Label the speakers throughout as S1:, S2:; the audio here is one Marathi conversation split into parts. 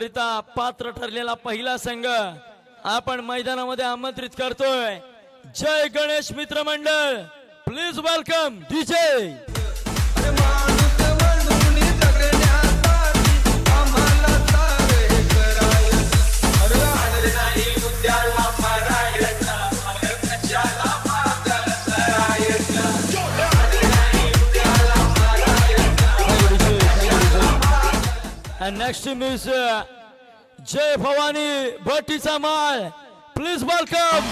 S1: पात्र ठरलेला पहिला संघ आपण मैदानामध्ये आमंत्रित करतोय। जय गणेश मित्र मंडळ, please welcome DJ. And next team is Jay Bhavani Bhattisa Mal. Please welcome.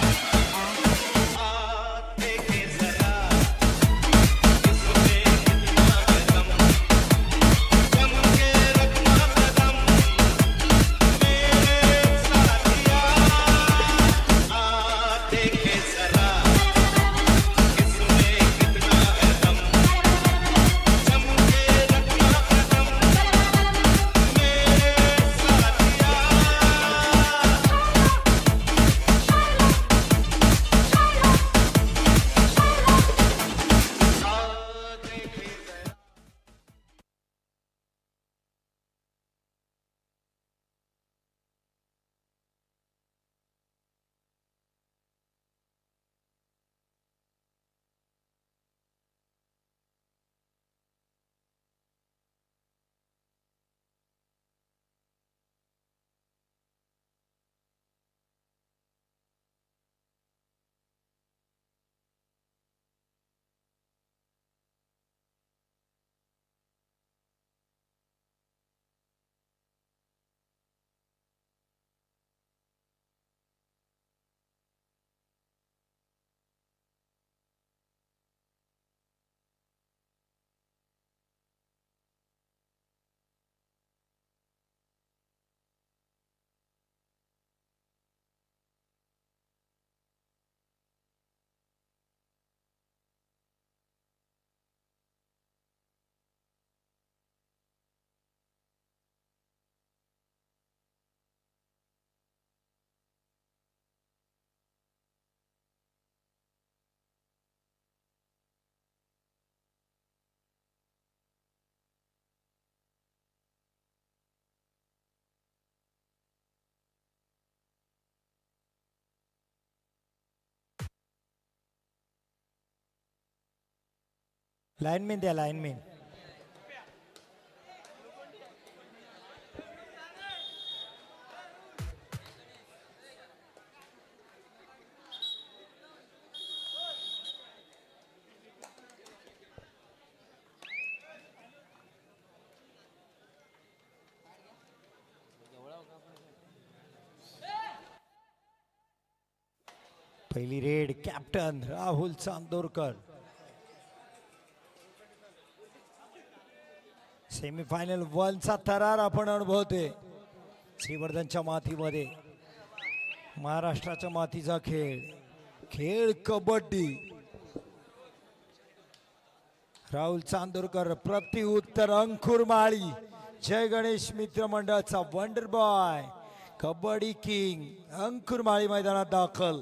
S2: Lineman द्या लाइनमैन। पहिली red captain Rahul Chandorkar. Semifinal 1 चा थरार आपण अनुभवते श्रीवर्धनच्या मातीमध्ये। महाराष्ट्राच्या मातीचा खेळ कबड्डी। राहुल चांदोरकर प्रति उत्तर अंकुर माळी जय गणेश मित्र मंडळाचा वंडर बॉय कबड्डी किंग अंकुर माळी मैदानात दाखल।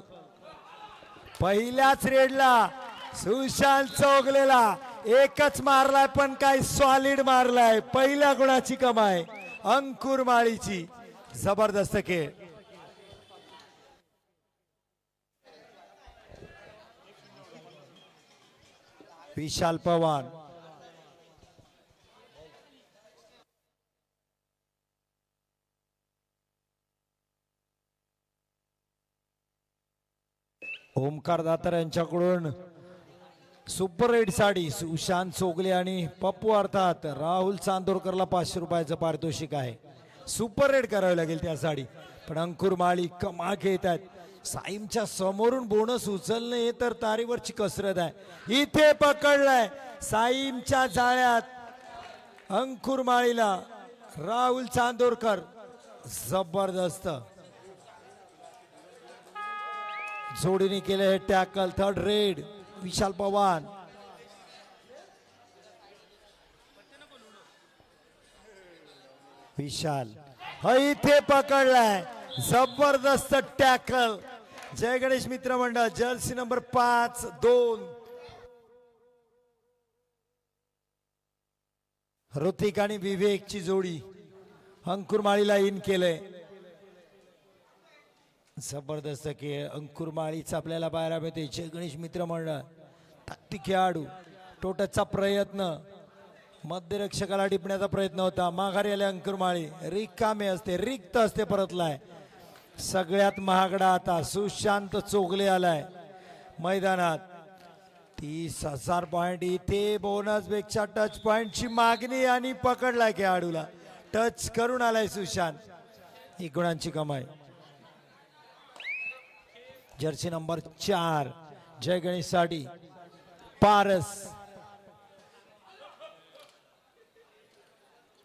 S2: पहिल्याच रेडला सुशांत चौगलेला एकच मारलाय पण काय सॉलिड मारलाय। पहिल्या गुणाची कमाई अंकुर माळीची। जबरदस्त खेळ। विशाल पवार ओमकार दातार यांच्याकडून सुपर रेड साडी सुशांत चोगले आणि पप्पू अर्थात राहुल चांदोरकरला 500 रुपयाचं पारितोषिक आहे। सुपर रेड करावी लागेल त्या साडी। पण अंकुर माळी कमाल खेळत आहेत। साईमच्या समोरून बोनस उचलणे हे तर तारीवरची कसरत आहे। इथे पकडलाय साईमच्या जाळ्यात अंकुर माळीला राहुल चांदोरकर। जबरदस्त जोडीने केले हे टॅकल। थर्ड रेड विशाल पवार विशाल इथे पकडलाय। जबरदस्त टॅकल। जय गणेश मित्र मंडळ जर्सी नंबर 5-2 ऋतिक आणि विवेकची जोडी अंकुर माळीला इन केलंय. जबरदस्त की अंकुर माळीच आपल्याला पाहायला मिळते. जय गणेश मित्र मंडळ ताकदी खेळाडू टोटचा प्रयत्न मध्यरक्षकाला टिपण्याचा प्रयत्न होता. माघारी आले अंकुर माळी. रिकामे असते रिक्त असते परतलाय. सगळ्यात महागडा आता सुशांत चोगले आलाय मैदानात. 30,000 पॉइंट इथे बोनस पेक्षा टच पॉइंटची मागणी आणि पकडलाय खेळाडूला. टच करून आलाय सुशांत. 1 गुणांची कमाई. जर्सी नंबर 4 जय गणेश साठी पारस.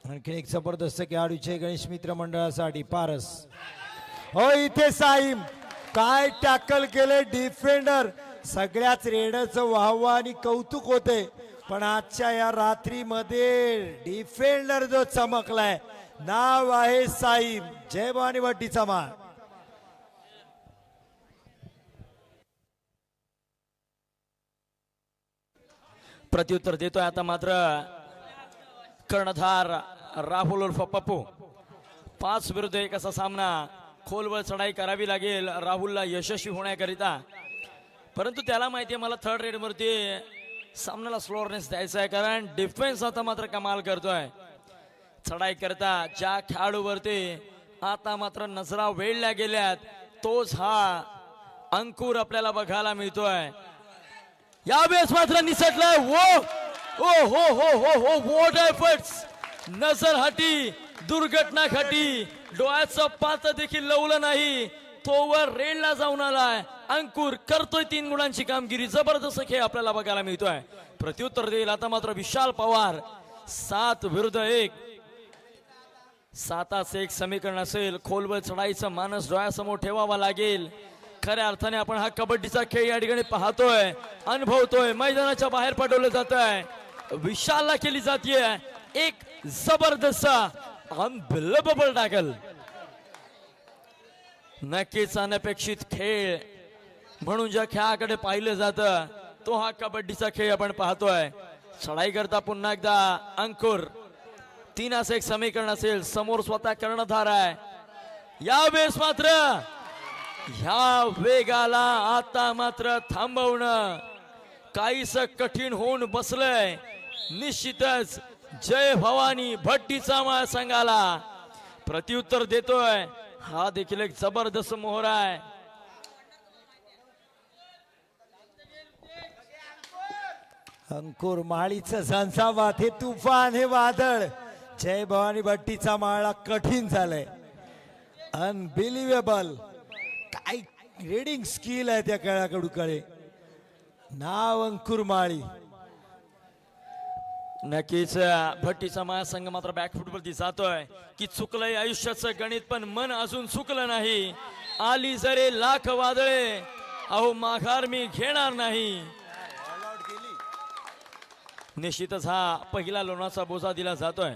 S2: आणखी एक जबरदस्त खेळाडू जय गणेश मित्र मंडळासाठी पारस. हो इथे साईम काय टॅकल केले डिफेंडर. सगळ्याच रेडरचं वाहवा आणि कौतुक होते. पण आजच्या या रात्रीमध्ये डिफेंडर जो चमकलाय नाव आहे साईम. जय भवानी भट्टीचा माळ.
S1: प्रत्युत्तर देतोय आता मात्र कर्णधार राहुल उर्फ पप्पू. 5 विरुद्ध 1 असा सामना. खोलवर चढाई करावी लागेल राहुलला यशस्वी होण्याकरिता. परंतु त्याला माहिती आहे मला थर्ड रेड वरती सामन्याला स्लोअरनेस द्यायचा आहे. कारण डिफेन्स आता मात्र कमाल करतोय. चढाई करता ज्या खेळाडूवरती आता मात्र नजरा वेढल्या गेल्यात तोच हा अंकुर आपल्याला बघायला मिळतोय. यावेळेस मात्र निसटलाय. ओ हो हो हो हो व्हॉट एफर्ट्स. नजर हटी दुर्घटना घटी. डोळ्याचं पात देखील लवलं नाही. तोवर रेडला जाऊन आलाय. अंकुर करतोय 3 गुणांची कामगिरी. जबरदस्त खेळ आपल्याला बघायला मिळतोय. प्रत्युत्तर देईल आता मात्र विशाल पवार. 7 विरुद्ध 1. 7च एक समीकरण असेल. खोलवर चढाईचं मानस डोळ्यासमोर ठेवावा लागेल. खऱ्या अर्थाने आपण हा कबड्डीचा खेळ या ठिकाणी पाहतोय अनुभवतोय. मैदानाच्या बाहेर पाठवलं जात आहे. विशालला केली जाते एक जबरदस्त अनबिलिव्हेबल टॅकल. नक्कीच अनपेक्षित खेळ म्हणून ज्या खेळाकडे पाहिलं जातं तो हा कबड्डीचा खेळ आपण पाहतोय. चढाई करता पुन्हा एकदा अंकुर. 3 एक समीकरण असेल. समोर स्वतः कर्णधार आहे. यावेळेस मात्र ह्या वेगाला आता मात्र थांबवणं काहीस कठीण होऊन बसलंय. निश्चितच जय भवानी भट्टीचा माळ संघाला प्रत्युत्तर देतोय. हा देखील एक जबरदस्त मोहरा आहे.
S2: अंकुर माळीचं झंझावात हे तुफान हे वादळ. जय भवानी भट्टीचा माळा कठीण झालंय. अनबिलिव्हेबल. काय रेडिंग स्किल आहे त्या खेळाकडूकडे. नाव अंकुर माळी.
S1: नक्कीच भट्टीचा महासंघ मात्र बॅकफुटवरती जातोय की चुकलंय आयुष्याचं गणित पण मन अजून चुकलं नाही. आली जरे लाख वादळे अहो माघार मी घेणार नाही. निश्चितच हा पहिला लोणाचा बोजा दिला जातोय.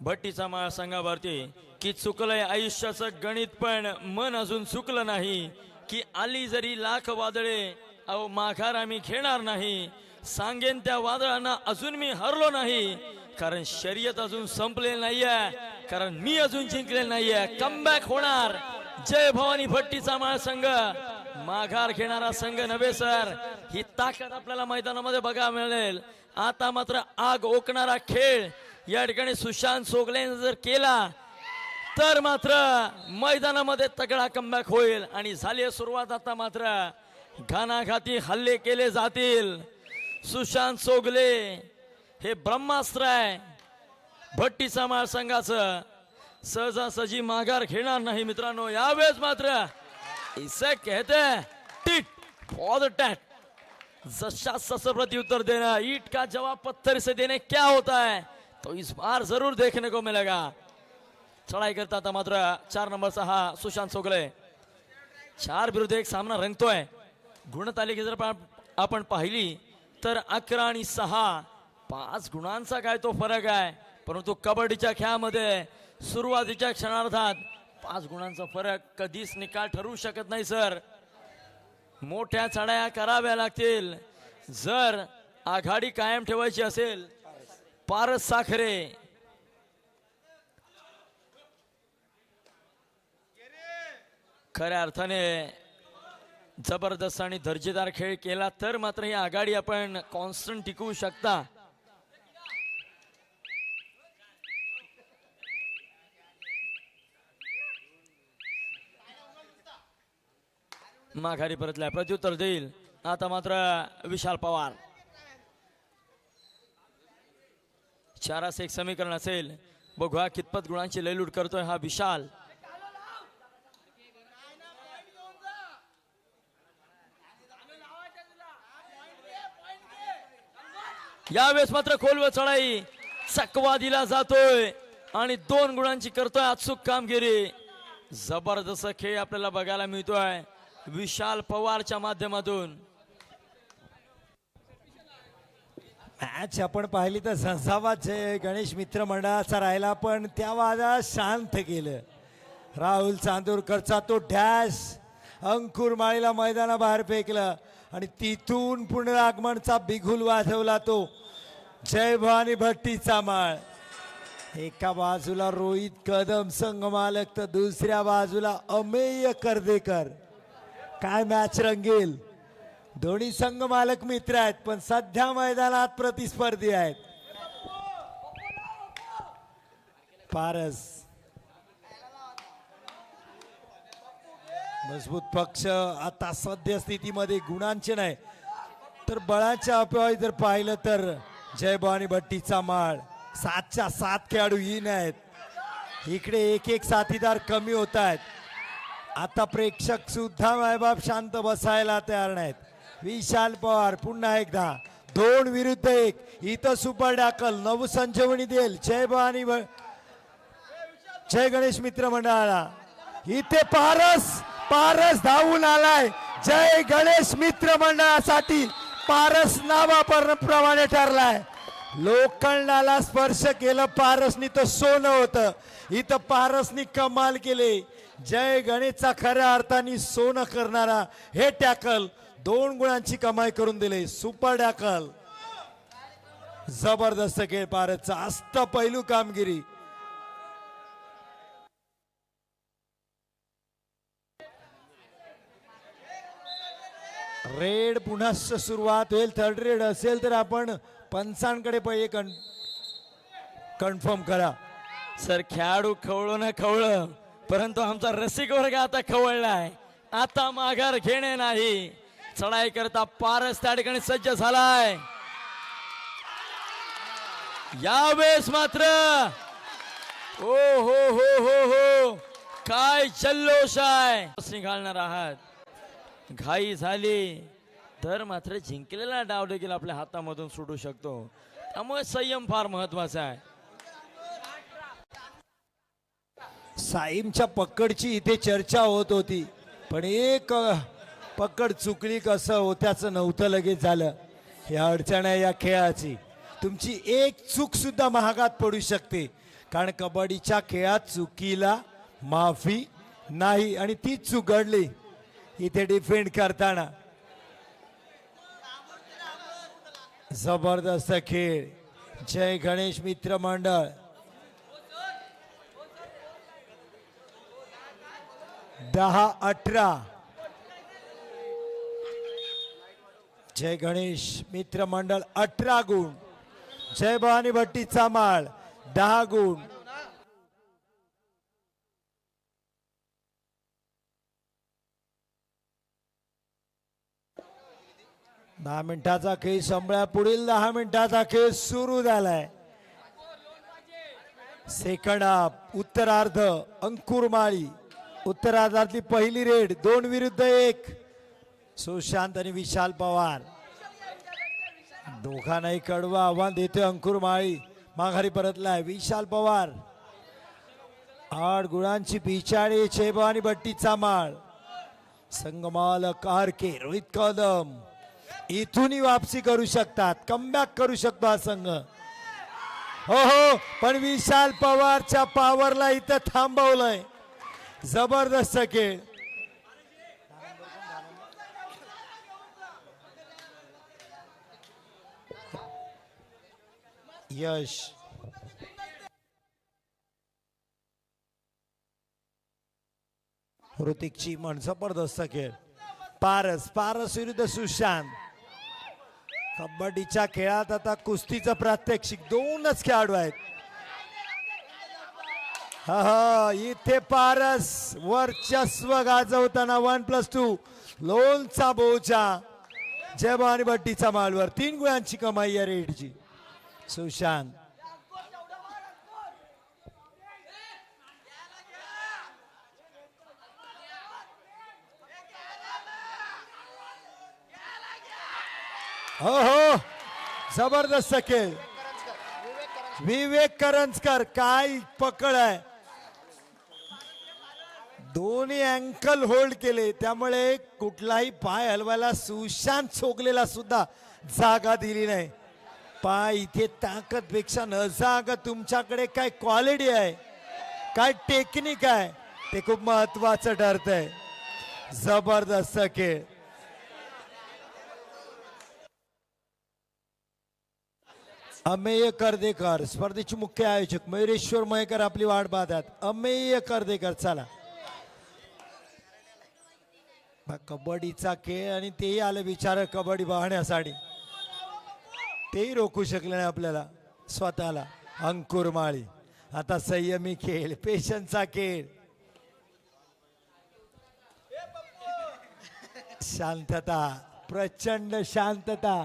S1: भट्टीचा महासंघावरती की चुकलंय आयुष्याचं गणित पण मन अजून चुकलं नाही. की आली जरी लाख वादळे अहो माघार आम्ही घेणार नाही. सांगेन त्या वादळांना अजून मी हरलो नाही. कारण शर्यत अजून संपलेली नाहीये. कारण मी अजून जिंकले नाहीये. कमबॅक होणार जय भवानी भट्टीचा महासंघ. माघार घेणारा संघ नव्हे सर. ही ताकद आपल्याला मैदानामध्ये बघायला मिळेल. आता मात्र आग ओकणारा खेळ या ठिकाणी सुशांत चोगलेने जर केला तर मात्र मैदानामध्ये तगडा कमबॅक होईल. आणि झाली सुरुवात. आता मात्र घानाघाती हल्ले केले जातील. सुशांत चोगले हे ब्रह्मास्त्र आहे भट्टीचा माळ संघाचं. सहजासहजी माघार घेणार नाही मित्रांनो. यावेळेस मात्र इसे कहते टिट फॉर द टॅट. जशा तसं प्रत्युत्तर देना. ईट का जवाब पत्थर से देने क्या होता है तो इस बार जरूर देखने को मिलेगा. चढाई करता आता मात्र 4 नंबरचा हा सुशांत चोगले. 4 विरुद्ध 1 सामना रंगतोय. गुणतालिका जर आपण पाहिली तर 11 आणि 6 5 गुणांचा काय तो फरक आहे. परंतु कबड्डीच्या खेळामध्ये सुरुवातीच्या क्षणार्धात 5 गुणांचा फरक कधीच निकाल ठरवू शकत नाही सर. मोठ्या चढाया कराव्या लागतील जर आघाडी कायम ठेवायची असेल. पारस साखरे. खऱ्या अर्थाने जबरदस्त आणि दर्जेदार खेळ केला तर मात्र ही आघाडी आपण कॉन्स्टंट टिकवू शकता. माघारी परतल्या प्रत्युत्तर देईल आता मात्र विशाल पवार. 4-1 समीकरण असेल. बघूया कितपत गुणांची लयलूट करतोय हा विशाल. यावेळेस मात्र खोलवर चढाई चकवा दिला जातोय आणि 2 गुणांची करतोय अचूक कामगिरी. जबरदस्त खेळ आपल्याला बघायला मिळतोय विशाल पवारच्या माध्यमातून.
S2: मॅच आपण पाहिली तर झंझावात गणेश मित्र मंडळाचा राहिला पण त्या वादात शांत केलं. राहुल चांदोरकरचा तो डॅश अंकुर माळीला मैदानाबाहेर फेकलं आणि तिथून पुनरागमनचा बिगुल वाजवला तो जय भवानी भट्टीचा माळ. एका बाजूला रोहित कदम संघमालक तर दुसऱ्या बाजूला अमेय कर्देकर. काय मॅच रंगेल. दोन्ही संघ मालक मित्र आहेत पण सध्या मैदानात प्रतिस्पर्धी आहेत. पारस मजबूत पक्ष आता सध्या स्थितीमध्ये गुणांचे नाही तर बळाच्या अपेक्षा जर पाहिलं तर जय भवानी भट्टीचा माळ 7च्या 7 खेळाडू इन आहेत. इकडे एक साथीदार कमी होत आहेत. आता प्रेक्षक सुद्धा मायबाप शांत बसायला तयार नाहीत. विशाल पवार पुन्हा एकदा 2 विरुद्ध 1 इथं सुपर डाकल नवसंजीवनी देईल जय भवानी जय गणेश मित्र मंडळाला. इथे पारस धावून आलाय. जय गणेश मित्र मंडळासाठी पारस नावाप्रमाणे ठरलाय. लोखंडाला स्पर्श केलं पारसनी तर सोनं होतं. इथं पारसनी कमाल केले. जय गणेशचा खऱ्या अर्थाने सोनं करणारा हे टॅकल 2 गुणांची कमाई करून दिले. सुपर टॅकल जबरदस्त खेळ पारसचा अष्टपैलू कामगिरी. रेड पुन्हा सुरुवात होईल. 3rd रेड असेल तर आपण पंचांकडे पहिले कन्फर्म करा.
S1: सर खेळाडू खवळो ना खवळ परंतु आमचा रसिक वर्ग आता खवळलाय. आता माघार घेणे नाही. चढाई करता पारस त्या ठिकाणी सज्ज झालाय. यावेळेस मात्र ओ हो हो हो हो काय जल्लोष आहे. निघालणार आहात. घाई झाली तर मात्र जिंकलेला डाव देखील आपल्या हातामधून सुटू शकतो. त्यामुळे संयम फार महत्वाचा आहे.
S2: साईमच्या पकडची इथे चर्चा होत होती पण एक पकड चुकली कसं होत्याचं नव्हतं लगेच झालं. ही अडचण आहे या खेळाची. तुमची एक चूक सुद्धा महागात पडू शकते कारण कबड्डीच्या खेळात चुकीला माफी नाही आणि ती चूक घडली इथे डिफेंड करताना. जबरदस्त खेळ जय गणेश मित्र मंडळ. 10-18 जय गणेश मित्र मंडळ 18 गुण. जय भवानी भट्टीचा माळ 10 गुण. दहा मिनिटाचा खेळ संपला. पुढील 10 मिनिटाचा खेळ सुरू झालाय. सेकंड हाफ उत्तरार्ध अंकुर माळी. उत्तरार्धातली पहिली रेड 2 विरुद्ध 1 सुशांत आणि विशाल पवार. दोघांनाही कडवं आव्हान देतोय अंकुर माळी. माघारी परतलाय विशाल पवार. 8 गुणांची पिछाडी जय भवानी भट्टीचा माळ. संगमालक के रोहित कदम इथूनही वापसी करू शकतात. कमबॅक करू शकतो हा संघ. हो पण विशाल पवारच्या पॉवरला इथं थांबवलंय. जबरदस्त खेळ. यश ऋतिकची मन जबरदस्त खेळ. पारस पारस विरुद्ध सुशांत. कबड्डीच्या खेळात आता कुस्तीचं प्रात्यक्षिक. दोनच खेळाडू आहेत. हा इथे पारस वर्चस्व गाजवताना 1+2 लोणचा बोचा जय भवानी भट्टीचा मालवर 3 गुणांची कमाई या रेडची. सुशांत हो हो जबरदस्त खेळ. विवेक करंजकर काय पकड आहे. दोन्ही अँकल होल्ड केले त्यामुळे कुठलाही पाय हलवायला सुशांत चोगलेला सुद्धा जागा दिली नाही. पाय इथे ताकद पेक्षा न जागा तुमच्याकडे काय क्वालिटी आहे काय टेक्निक आहे ते खूप महत्वाचं ठरतंय. जबरदस्त खेळ. अमेय कर्देकर स्पर्धेचे मुख्य आयोजक मयुरेश्वर मयेकर आपली वाट पाहतात. अमेय कर्देकर चला. कबड्डीचा खेळ आणि तेही आलं विचार कबड्डी पाहण्यासाठी. तेही रोखू शकले नाही आपल्याला स्वतःला. अंकुर माळी आता संयमी खेळ पेशनचा खेळ. शांतता प्रचंड शांतता.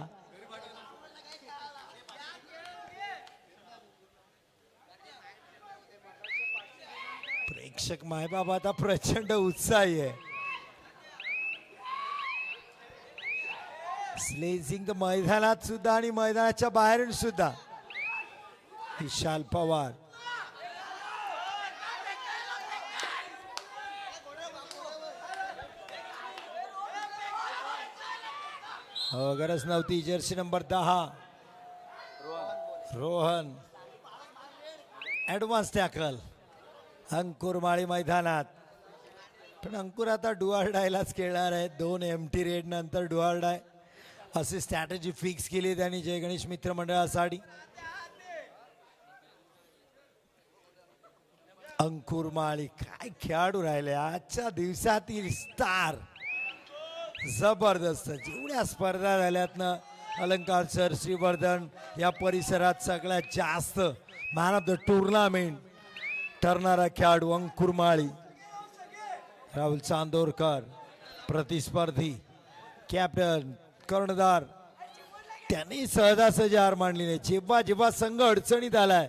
S2: प्रेक्षक मायबाबा आता प्रचंड उत्साही आहे. स्लेजिंग मैदानात सुद्धा आणि मैदानाच्या बाहेरून सुद्धा. विशाल पवार गरज नव्हती. Jersey number 10 Rohan advance tackle. Ankur Mali मैदानात. पण अंकुर आता डुआर डायलाच खेळणार आहे. 2 एमटी रेड नंतर डुआर डाय अशी स्ट्रॅटेजी फिक्स केली त्यांनी जय गणेश मित्र मंडळासाठी. अंकुर माळी काय खेळाडू राहिले आजच्या दिवसातील स्टार. जबरदस्त. जेवढ्या स्पर्धा झाल्यात ना अलंकार सर श्रीवर्धन या परिसरात सगळ्यात जास्त मॅन ऑफ द टुर्नामेंट ठरणारा खेळाडू अंकुर माळी. राहुल चांदोरकर प्रतिस्पर्धी कॅप्टन कर्णधार त्यांनी सहजासहजी हार मानली नाही. जेव्हा जेव्हा संघ अडचणीत आलाय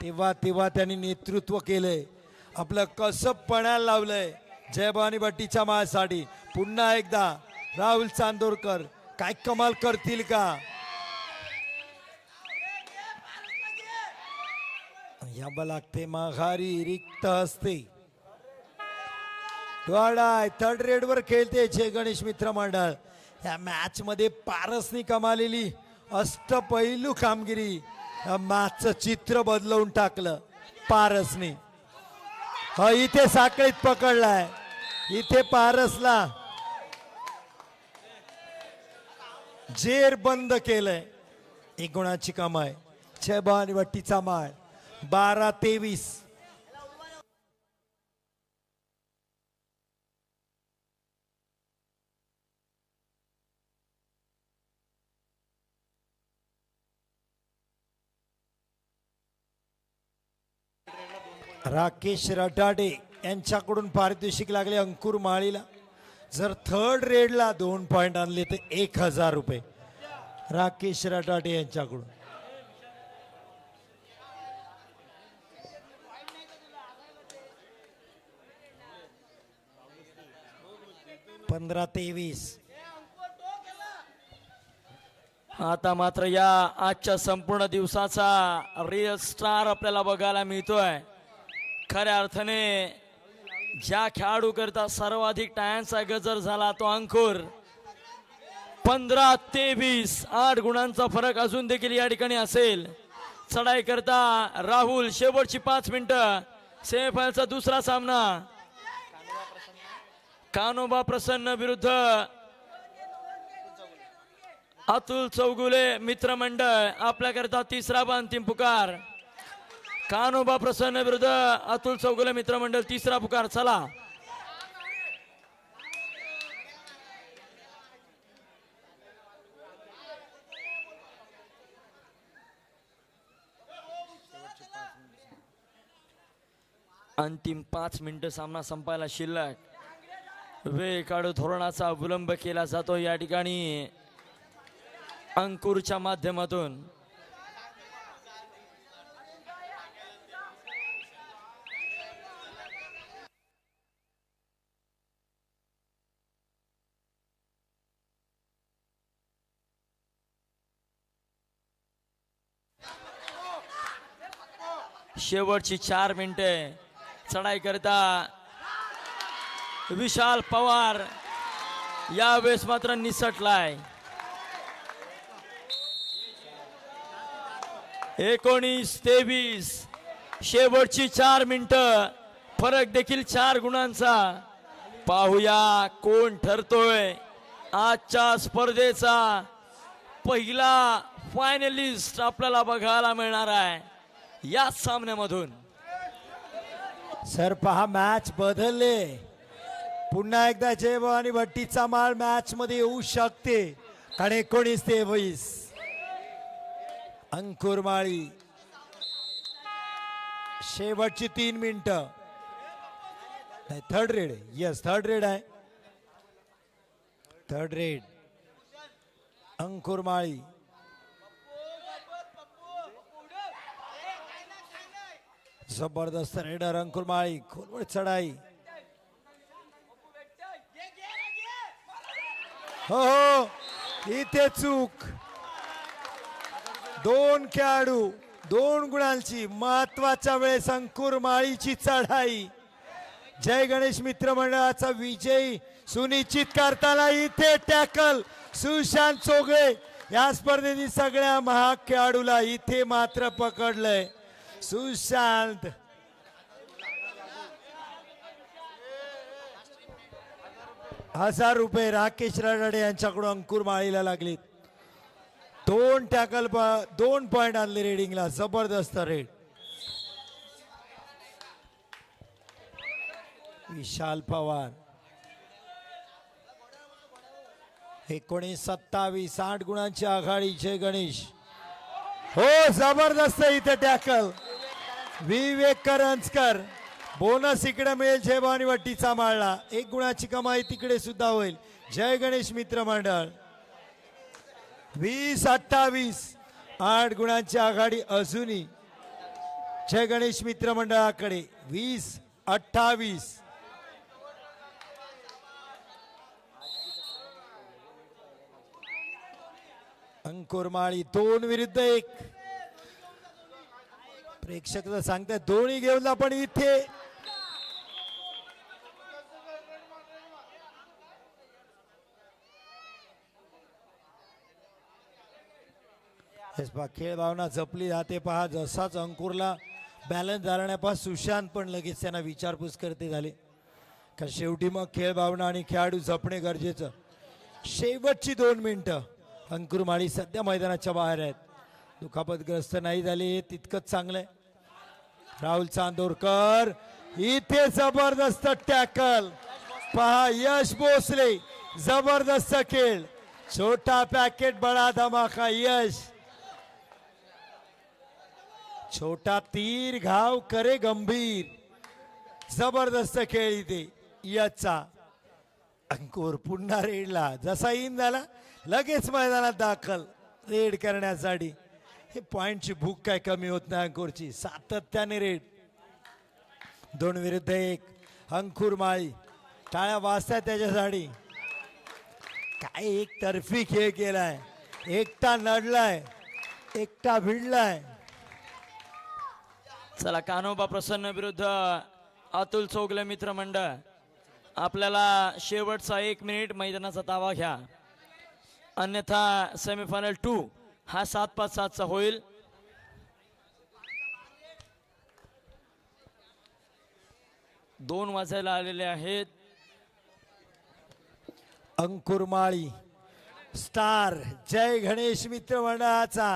S2: तेव्हा तेव्हा त्यांनी नेतृत्व केलंय. आपलं कसब पणाला लावलंय जय भवानी भट्टीच्या माळसाठी. पुन्हा एकदा राहुल चांदोरकर काय कमाल करतील का. यावं लागते माघारी रिक्त असते. थर्ड रेड वर खेळते जय गणेश मित्र मंडळ. या मॅच मध्ये पारसनी कमालेली अष्टपैलू कामगिरी या मॅचचं चित्र बदलवून टाकलं पारसनी. इथे साखळीत पकडलाय. इथे पारसला जेर बंद केलंय. 1 गुणाची कमाई. जय भवानी भट्टीचा माळ 12-23. राकेश रटाडे यांच्याकडून पारितोषिक लागले अंकुर माळीला. जर थर्ड रेडला 2 पॉइंट आणले तर 1000 रुपये राकेश रटाडे यांच्याकडून. पंधरा 23.
S1: आता मात्र या आजच्या संपूर्ण दिवसाचा रिअल स्टार आपल्याला बघायला मिळतोय. खऱ्या अर्थाने ज्या खेळाडू करता सर्वाधिक टाळ्यांचा गजर झाला तो अंकुर. 15-23 8 गुणांचा फरक अजून देखील या ठिकाणी असेल. चढाई करता राहुल. शेवटची 5 मिनिटं. सेमीफायनलचा दुसरा सामना कान्होबा प्रसन्न विरुद्ध अतुल चौगुले मित्रमंडळ आपल्याकरता तिसरा व अंतिम पुकार. कान्होबा प्रसन्न विरुद्ध अतुल चौगुले मित्रमंडळ तिसरा पुकार. चला अंतिम 5 मिनिटं सामना संपायला शिल्लक. वेळ काढू धोरणाचा अवलंब केला जातो या ठिकाणी अंकुरच्या माध्यमातून. शेवटची 4 मिनिटे चढाई करता विशाल पवार यावेळेस मात्र निसटलाय. 19-23 शेवटची 4 मिनिटं, फरक देखील 4 गुणांचा. पाहूया कोण ठरतोय आजच्या स्पर्धेचा पहिला फायनलिस्ट आपल्याला बघायला मिळणार आहे या सामन्यामधून.
S2: सर पहा मॅच बदलले. पुन्हा एकदा जय भवानी भट्टीचा माळ मॅच मध्ये येऊ शकते. कारण 19-23 अंकुर माळी शेवटची 3 मिनिटं. Third red. Yes third red आहे. थर्ड रेड अंकुर माळी. जबरदस्त रेडर अंकुर माळी. खोलवर चढाई. हो हो इथे चूक. 2 खेळाडू 2 गुणांची महत्वाच्या वेळेस अंकुर माळीची चढाई. जय गणेश मित्र मंडळाचा विजय सुनिश्चित करताना इथे टॅकल सुशांत चोगळे. या स्पर्धेतील सगळ्या महाग खेळाडूला इथे मात्र पकडलंय सुशांत. ₹1000 राकेश रानडे यांच्याकडून अंकुर माळीला लागले. 2 टॅकल 2 पॉइंट आणले रेडिंगला. जबरदस्त रेड. विशाल पवार 19-27 8 गुणांची आघाडी जय गणेश. हो जबरदस्त इथे टॅकल विवेक करंजकर. बोनस इकडे मिळेल जय भवानी भट्टीचा माळला. 1 गुणाची कमाई तिकडे सुद्धा होईल. जय गणेश मित्र मंडळ 20-28 8 गुणांची आघाडी अजूनही जय गणेश मित्र मंडळाकडे. 20-28 अंकुर माळी 2 विरुद्ध 1. प्रेक्षक तर सांगतात दोन्ही घेऊन पण इथे खेळ भावना जपली जाते. पहा जसाच अंकुरला बॅलन्स झाल्यापासून सुशांत पण लगेच त्यांना विचारपूस करते झाले. का शेवटी मग खेळ भावना आणि खेळाडू जपणे गरजेचं. शेवटची 2 मिनिटं. अंकुर माळी सध्या मैदानाच्या बाहेर आहेत. दुखापतग्रस्त नाही झाले तितकंच चांगलंय. राहुल चांदोरकर इथे जबरदस्त टॅकल. पहा यश भोसले जबरदस्त खेळ. छोटा पॅकेट बडा धमाका. यश छोटा तीर घाव करे गंभीर. जबरदस्त खेळ इथे यशचा. अंकुर पुन्हा रेडला. जसा इन झाला लगेच मैदानात दाखल रेड करण्यासाठी. हे पॉइंटची भूक काय कमी होत नाही अंकुरची. सातत्याने रेड. 2 विरुद्ध 1 अंकुर माळी. टाळ्या वाजताय त्याच्यासाठी. काय एक तर्फी खेळ केलाय. एकटा लढलाय एकटा भिडलाय.
S1: चला कान्होबा प्रसन्न विरुद्ध अतुल चौगुले मित्र मंडळ. आपल्याला शेवटचा 1 मिनिट मैदानाचा ताबा घ्या. अन्यथा सेमीफायनल 2 हा 7-5-7 चा होईल. दोन वाजायला आलेले आहेत.
S2: अंकुर माळी स्टार जय गणेश मित्र मंडळाचा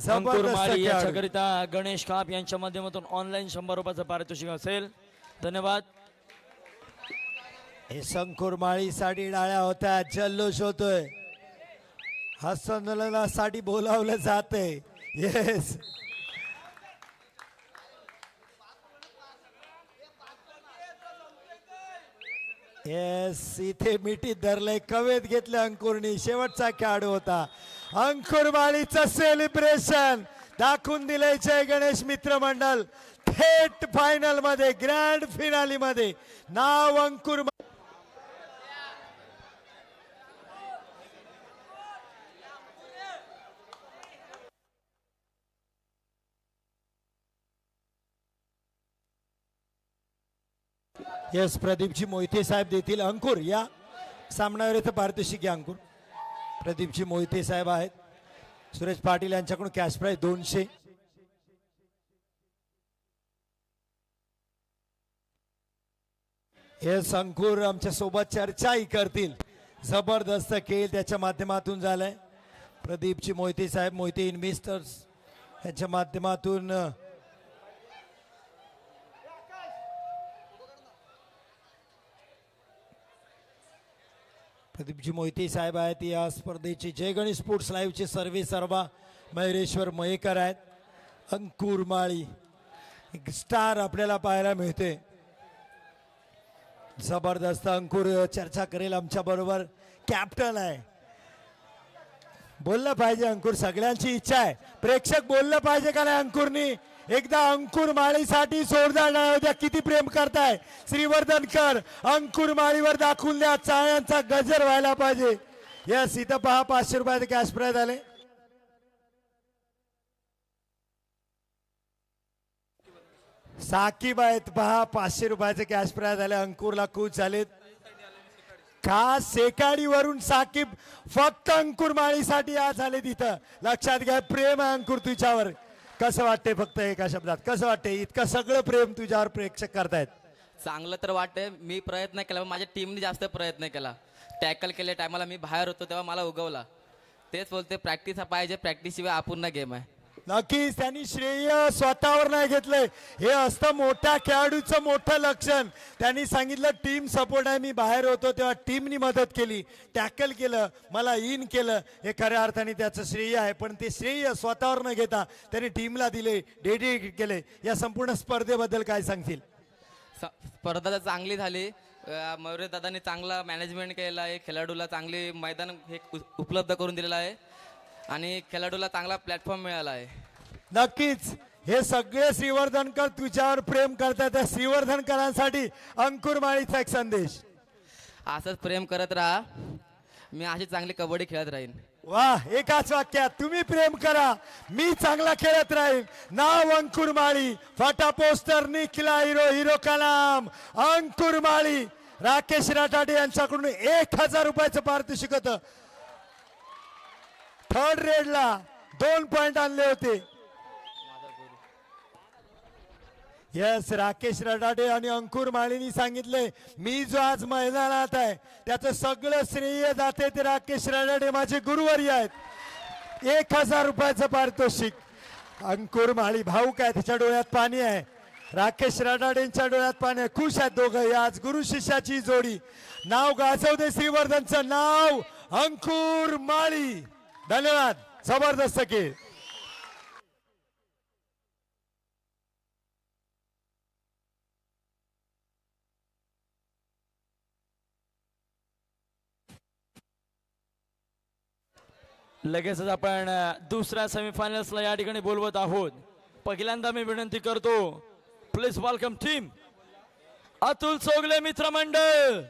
S1: अंकुर
S2: जबरदस्त
S1: माळी
S2: खेळाडू.
S1: याच्याकरिता गणेश काप यांच्या माध्यमातून ऑनलाईन 100 रुपयाचं पारितोषिक असेल. धन्यवाद.
S2: हे अंकुर माळीसाठी डाळ्या होत्या, जल्लोष होतोय, हस्तांदोलनासाठी बोलावलं जाते. येस येस इथे मिठीत धरलंय, कवेत घेतलं अंकुरनी. शेवटचा खेळाडू होता अंकुर माळीचं सेलिब्रेशन दाखवून दिलंय जय गणेश मित्र मंडळ. थेट फायनल मध्ये, ग्रँड फिनाली मध्ये नाव अंकुर. येस प्रदीपजी मोहिते साहेब देतील. अंकुर या सामन्यावर इथं पारितोषिक घ्या. अंकुर प्रदीपजी मोहिते साहेब आहेत. सुरेश पाटील यांच्याकडून कॅश प्राइज 200. येस अंकुर आमच्या सोबत चर्चाही करतील. जबरदस्त खेळ त्याच्या माध्यमातून झालाय. प्रदीपजी मोहिते साहेब, मोहिते इन्व्हेस्टर्स यांच्या माध्यमातून प्रदीपजी मोहिते साहेब आहेत. या स्पर्धेचे जय गणेश स्पोर्ट्स लाईव्हचे सर्वे सर्वा मयुरेश्वर मयेकर आहेत. अंकुर माळी एक स्टार आपल्याला पाहायला मिळते. जबरदस्त अंकुर चर्चा करेल आमच्या बरोबर. कॅप्टन आहे, बोललं पाहिजे अंकुर, सगळ्यांची इच्छा आहे. प्रेक्षक बोललं पाहिजे का नाही अंकुरनी. एकदा अंकुर माळीसाठी जोरदार टाळ्या द्या. किती प्रेम करताय श्रीवर्धनकर. अंकुर माळीवर दाखवून द्या, चाळ्यांचा गजर व्हायला पाहिजे. यस इथं पहा 500 रुपयाचे कॅश प्राइज आले. साकीब आहेत पहा, 500 रुपयाचे कॅश प्राइज आले. अंकुरला खुश झालेत. खास सेकाडीवरून साकीब फक्त अंकुर माळीसाठी आज आले. तिथं लक्षात घ्या, प्रेम आहे अंकुर तुझ्यावर. कसं वाटतंय, फक्त एका शब्दात कसं वाटतंय, इतकं सगळं प्रेम तुझ्यावर प्रेक्षक करतायत.
S3: चांगलं तर वाटतंय. मी प्रयत्न केला, माझ्या टीमने जास्त प्रयत्न केला. टॅकल केल्या टायमाला मी बाहेर होतो तेव्हा मला उगवला. तेच बोलते, प्रॅक्टिस पाहिजे, प्रॅक्टिस शिवाय अपूर्ण गेम आहे.
S2: नक्कीच त्यांनी श्रेय स्वतःवर नाही घेतलंय. हे असतं मोठ्या खेळाडूचं मोठं लक्षण. त्यांनी सांगितलं टीम सपोर्ट आहे, मी बाहेर होतो तेव्हा टीमनी मदत केली, टॅकल केलं, मला इन केलं. हे खऱ्या अर्थाने त्याचं श्रेय आहे. पण ते श्रेय स्वतःवर न घेता त्यांनी टीमला दिले, डेडिकेट केले. या संपूर्ण स्पर्धेबद्दल काय सांगतील?
S3: स्पर्धा तर चांगली झाली. मयुरे दादांनी चांगला मॅनेजमेंट केलेला आहे. खेळाडूला चांगली मैदान हे उपलब्ध करून दिलेलं आहे आणि खेळाडूला चांगला प्लॅटफॉर्म मिळाला आहे.
S2: नक्कीच हे सगळे श्रीवर्धनकर तुझ्यावर प्रेम करतात. त्या श्रीवर्धनकरांसाठी अंकुर माळीचा एक संदेश.
S3: असंच प्रेम करत राहा, मी अशी चांगली कबड्डी खेळत राहीन.
S2: वाह, एकाच वाक्यात, तुम्ही प्रेम करा, मी चांगला खेळत राहीन. नाव अंकुर माळी. फाटा पोस्टर निखिला हिरो, हिरो का नाम अंकुर माळी. राकेश राठाडे यांच्याकडून 1000 रुपयाचं पारितोषिक होतं. थर्ड रेडला 2 पॉइंट आणले होते. यस राकेश रडाडे आणि अंकुर माळीनी सांगितले, मी जो आज मैदानात आहे त्याचं सगळं श्रेय जाते ते राकेश रडाडे माझे गुरुवर्य आहेत. 1000 रुपयाचं पारितोषिक. अंकुर माळी भाऊक आहे, त्याच्या डोळ्यात पाणी आहे. राकेश रडाडेंच्या डोळ्यात पाणी आहे. खुश आहेत दोघं. आज गुरु शिष्याची जोडी. नाव गाजवते श्रीवर्धनचं नाव अंकुर माळी. धन्यवाद. जबरदस्त खेळ.
S1: लगेचच आपण दुसऱ्या सेमीफायनल्सला या ठिकाणी बोलवत आहोत. पहिल्यांदा मी विनंती करतो, please welcome team Atul Chougule मित्रमंडळ.